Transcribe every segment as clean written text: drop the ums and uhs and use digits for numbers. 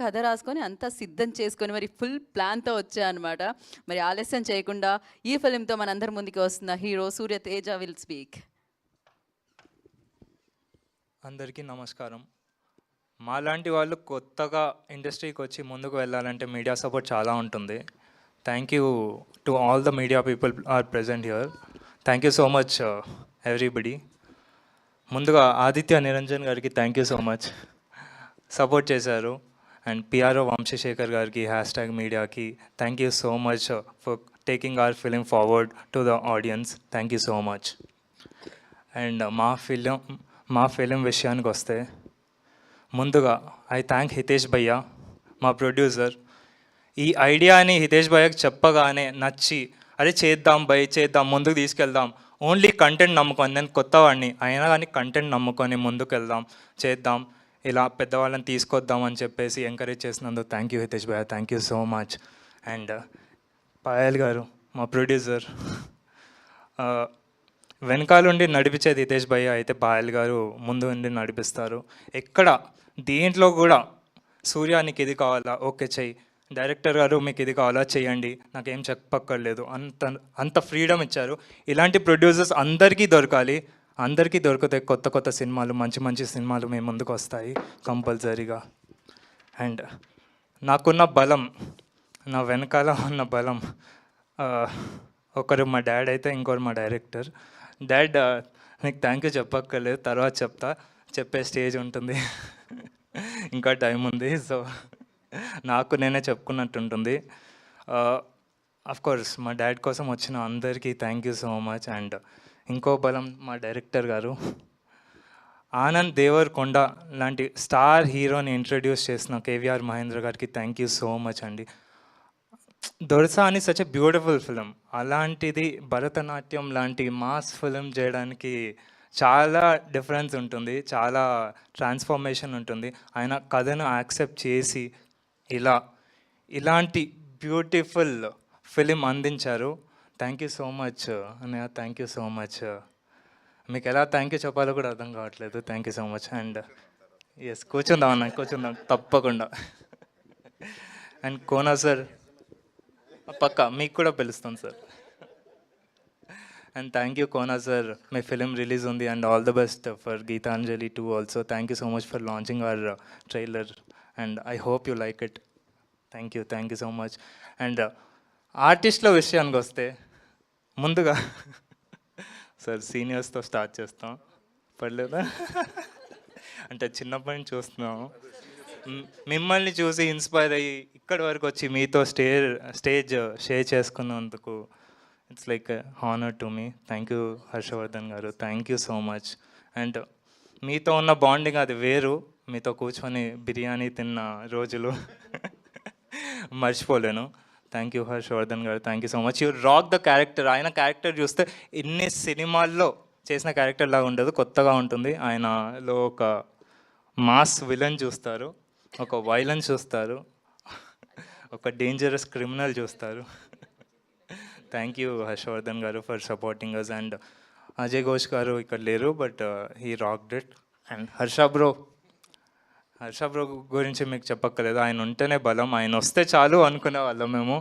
కథ రాసుకొని అంతా సిద్ధం చేసుకొని మరి ఫుల్ ప్లాన్‌తో వచ్చా అనమాట. మరి ఆలస్యం చేయకుండా ఈ ఫిల్మ్‌తో మనందరి ముందుకి వస్తున్న hero Surya Teja will speak. అందరికీ నమస్కారం. మాలాంటి వాళ్ళు కొత్తగా ఇండస్ట్రీకి వచ్చి ముందుకు వెళ్ళాలంటే మీడియా సపోర్ట్ చాలా ఉంటుంది. Thank you to all the media people are present here. Thank you so much everybody. ముందుగా ఆదిత్య నిరంజన్ గారికి thank you so much, support చేశారు. అండ్ పిఆర్ఓ వంశీశేఖర్ గారికి, హ్యాష్ ట్యాగ్ మీడియాకి thank you so much for taking our film forward to the audience. Thank you so much. And మా film విషయానికి వస్తే, ముందుగా I thank Hitesh భయ్య, మా ప్రొడ్యూసర్. ఈ ఐడియాని హితేష్ భయ్యకి చెప్పగానే నచ్చి, అరే చేద్దాం భయ్, చేద్దాం, ముందుకు తీసుకెళ్దాం, ఓన్లీ కంటెంట్ నమ్ముకొని, నేను కొత్తవాడిని అయినా కానీ కంటెంట్ నమ్ముకొని ముందుకు వెళ్దాం, చేద్దాం, ఇలా పెద్దవాళ్ళని తీసుకొద్దాం అని చెప్పేసి ఎంకరేజ్ చేసినందుకు థ్యాంక్ యూ హితేష్ భయ్య, thank you so much. And Payal గారు, మా ప్రొడ్యూసర్, వెనకాలండి నడిపించేది హితేష్ భయ్య అయితే పాయల్ గారు ముందు ఉండి నడిపిస్తారు. ఎక్కడ దీంట్లో కూడా సూర్య నీకు ఇది కావాలా, ఓకే చెయ్యి, డైరెక్టర్ గారు మీకు ఇది కావాలా చేయండి, నాకేం చెప్పక్కర్లేదు, అంత ఫ్రీడమ్ ఇచ్చారు. ఇలాంటి ప్రొడ్యూసర్స్ అందరికీ దొరకాలి. అందరికీ దొరికితే కొత్త కొత్త సినిమాలు, మంచి మంచి సినిమాలు మేము ముందుకు వస్తాయి కంపల్సరీగా. అండ్ నాకున్న బలం, నా వెనకాల ఉన్న బలం, ఒకరు మా డాడ్ అయితే ఇంకొకరు మా డైరెక్టర్. డాడ్ నీకు థ్యాంక్ యూ చెప్పక్కర్లేదు, తర్వాత చెప్పే స్టేజ్ ఉంటుంది, ఇంకా టైం ఉంది. సో నాకు నేనే చెప్పుకున్నట్టు ఉంటుంది. కోర్స్ మా డాడ్ కోసం వచ్చిన అందరికీ thank you so much. And ఇంకో బలం మా డైరెక్టర్ గారు, ఆనంద్ దేవరకొండ లాంటి స్టార్ హీరోని ఇంట్రడ్యూస్ చేసిన కేవీఆర్ మహేంద్ర గారికి థ్యాంక్ యూ సో మచ్ అండి. దొరసా అని సచ్ ఎ బ్యూటిఫుల్ ఫిలిం, అలాంటిది భరతనాట్యం లాంటి మాస్ ఫిలిం చేయడానికి చాలా డిఫరెన్స్ ఉంటుంది, చాలా ట్రాన్స్ఫర్మేషన్ ఉంటుంది. ఆయన కథను యాక్సెప్ట్ చేసి ఇలాంటి బ్యూటిఫుల్ ఫిలిం అందించారు. థ్యాంక్ యూ సో మచ్ అన్నయ్య, థ్యాంక్ యూ సో మచ్. మీకు ఎలా థ్యాంక్ యూ చెప్పాలో కూడా అర్థం కావట్లేదు. Thank you so much. And yes, కూర్చుందాం అన్న, కూర్చుందాం తప్పకుండా. అండ్ కోనా సార్, పక్కా మీకు కూడా పిలుస్తాం sir. And thank you Kona sir, మీ ఫిలిం రిలీజ్ ఉంది and all the best for Geethanjali 2 also. Thank you so much for launching our trailer and I hope you like it. Thank you so much. And ఆర్టిస్ట్ల విషయానికి వస్తే, ముందుగా sir సీనియర్స్తో start చేస్తాం, పర్లేదా? అంటే చిన్నప్పటి నుంచి చూస్తున్నాము, మిమ్మల్ని చూసి ఇన్స్పైర్ అయ్యి ఇక్కడి వరకు వచ్చి మీతో స్టేజ్ షేర్ చేసుకున్నందుకు it's like honour to me. Thank you Harshavardhan garu, thank you so much. And మీతో ఉన్న బాండింగ్ అది వేరు, మీతో కూర్చొని బిర్యానీ తిన్న రోజులు మర్చిపోలేను. Thank you Harshavardhan garu, thank you so much. You rock the character. ఆయన క్యారెక్టర్ చూస్తే ఇన్ని సినిమాల్లో చేసిన క్యారెక్టర్ లాగా ఉండదు, కొత్తగా ఉంటుంది. ఆయనలో ఒక మాస్ విలన్ చూస్తారు, ఒక వైలెన్స్ చూస్తారు, ఒక డేంజరస్ క్రిమినల్ చూస్తారు. థ్యాంక్ యూ హర్షవర్ధన్ గారు for supporting us. And Ajay Ghosh గారు ఇక్కడ లేరు, but he rocked it. And Harsha bro గురించి మీకు చెప్పక్కర్లేదు, ఆయన ఉంటేనే బలం, ఆయన వస్తే చాలు అనుకునే వాళ్ళం మేము.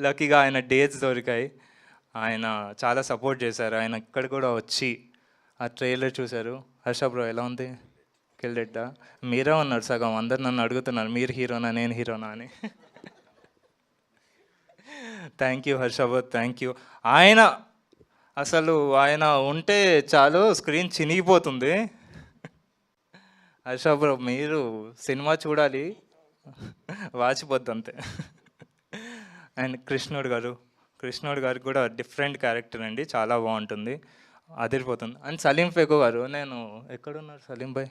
లక్కీగా ఆయన డేట్స్ దొరికాయి, ఆయన చాలా సపోర్ట్ చేశారు. ఆయన ఇక్కడ కూడా వచ్చి ఆ ట్రైలర్ చూశారు. హర్ష బ్రో ఎలా ఉంది, కిల్డెడ్డా? మీరే ఉన్నారు సగం, అందరు నన్ను అడుగుతున్నారు మీరు హీరోనా నేను హీరోనా అని. Thank you Harsha bro, thank you. ఆయన ఉంటే చాలు స్క్రీన్ చినిగిపోతుంది. హర్ష బ్రో మీరు సినిమా చూడాలి, వాచిపోద్ది అంతే. అండ్ కృష్ణుడు గారికి కూడా డిఫరెంట్ క్యారెక్టర్ అండి, చాలా బాగుంటుంది, అదిరిపోతుంది. అండ్ సలీం ఫేకో గారు, నేను ఎక్కడున్నారు సలీం భాయ్?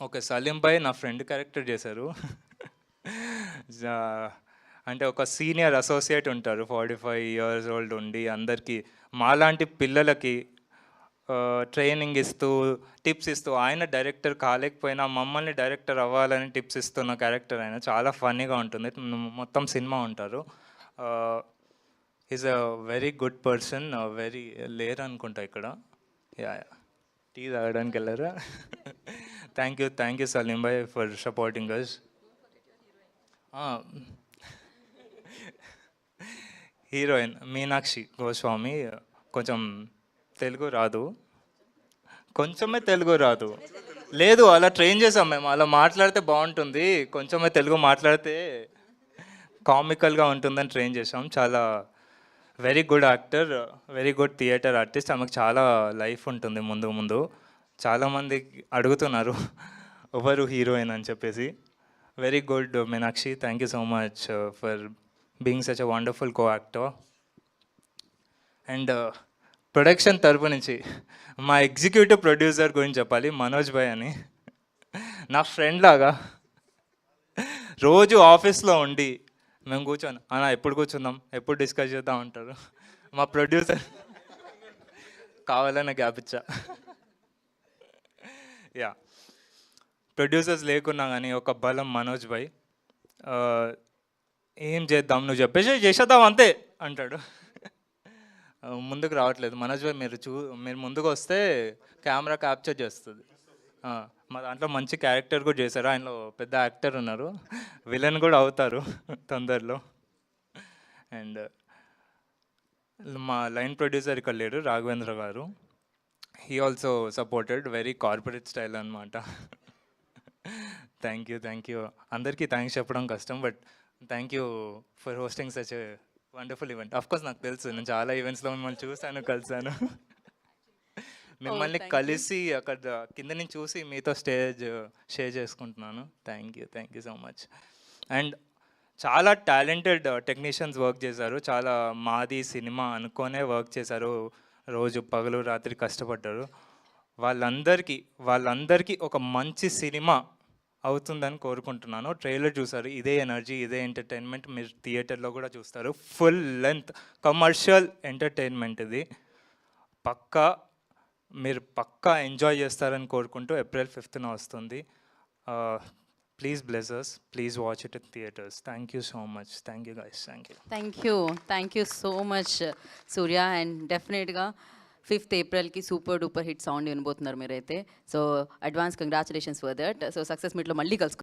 ఓకే, సలీం భాయ్ నా ఫ్రెండ్ క్యారెక్టర్ చేశారు. అంటే ఒక సీనియర్ అసోసియేట్ ఉంటారు, 45 years ఓల్డ్ ఉండి అందరికీ మాలాంటి పిల్లలకి ట్రైనింగ్ ఇస్తూ టిప్స్ ఇస్తూ, ఆయన డైరెక్టర్ కాలేకపోయినా మమ్మల్ని డైరెక్టర్ అవ్వాలని టిప్స్ ఇస్తున్న క్యారెక్టర్. ఆయన చాలా ఫన్నీగా ఉంటుంది, మొత్తం సినిమా ఉంటారు. Is a very good person. లేరు అనుకుంటా ఇక్కడ, యా టీ తాగడానికి వెళ్ళారా? Thank you Salim bhai for supporting us. Heroine Meenakshi Goswami. కొంచెం తెలుగు రాదు, కొంచెమే తెలుగు రాదు. లేదు, అలా ట్రైన్ చేసాం మేము, అలా మాట్లాడితే బాగుంటుంది, కొంచెమే తెలుగు మాట్లాడితే కామికల్గా ఉంటుందని ట్రైన్ చేసాం. చాలా very good actor, very good theatre artist. ఆమెకు చాలా లైఫ్ ఉంటుంది ముందు ముందు. చాలామంది అడుగుతున్నారు ఎవరు హీరోయిన్ అని చెప్పేసి. Very good Meenakshi, thank you so much for being such a wonderful co actor. And production తరపు నుంచి మా ఎగ్జిక్యూటివ్ ప్రొడ్యూసర్ గురించి చెప్పాలి, మనోజ్ భాయ్ అని. నా ఫ్రెండ్ లాగా రోజు ఆఫీస్లో ఉండి మేము కూర్చొని అన్న ఎప్పుడు కూర్చుందాం, ఎప్పుడు డిస్కస్ చేద్దాం అంటారు. మా ప్రొడ్యూసర్ కావాలనే గ్యాప్ ఇచ్చా. యా, ప్రొడ్యూసర్స్ లేకున్నా కానీ ఒక బలం మనోజ్ భాయ్. ఏం చేద్దాం, నువ్వు చెప్పేసి చేసేద్దాం అంతే అంటాడు. ముందుకు రావట్లేదు మనోజ్ భాయ్, మీరు ముందుకు వస్తే కెమెరా క్యాప్చర్ చేస్తుంది. మా దాంట్లో మంచి క్యారెక్టర్ కూడా చేశారు, ఆయనలో పెద్ద యాక్టర్ ఉన్నారు, విలన్ కూడా అవుతారు తొందరలో. అండ్ మా లైన్ ప్రొడ్యూసర్ ఇక్కడ లేడు, Raghavendra garu. He also supported, very corporate style అనమాట. Thank you. అందరికీ థ్యాంక్స్ చెప్పడం కష్టం, but thank you for hosting such a wonderful event. Of course నాకు తెలుసు, నేను చాలా ఈవెంట్స్లో మిమ్మల్ని చూశాను, కలిసాను. మిమ్మల్ని కలిసి అక్కడ కింద నుంచి చూసి మీతో స్టేజ్ షేర్ చేసుకుంటున్నాను. Thank you so much. And చాలా టాలెంటెడ్ టెక్నీషియన్స్ వర్క్ చేశారు, చాలా మాది సినిమా అనుకోనే వర్క్ చేశారు, రోజు పగలు రాత్రి కష్టపడ్డారు. వాళ్ళందరికీ ఒక మంచి సినిమా అవుతుందని కోరుకుంటున్నాను. ట్రైలర్ చూసారు, ఇదే ఎనర్జీ, ఇదే ఎంటర్టైన్మెంట్ మీరు థియేటర్లో కూడా చూస్తారు. ఫుల్ లెంత్ కమర్షియల్ ఎంటర్టైన్మెంట్ ఇది. మీరు పక్కా ఎంజాయ్ చేస్తారని కోరుకుంటూ April 5th వస్తుంది. Please bless us, please watch it in theatres. Thank you so much. Thank you guys. Thank you so much Surya. And డెఫినెట్గా 5th Aprilకి సూపర్ డూపర్ హిట్ సౌండ్ వినబోతున్నారు మీరైతే. So advance congratulations for that. So success మీట్లో మళ్ళీ కలుసుకుంటాం.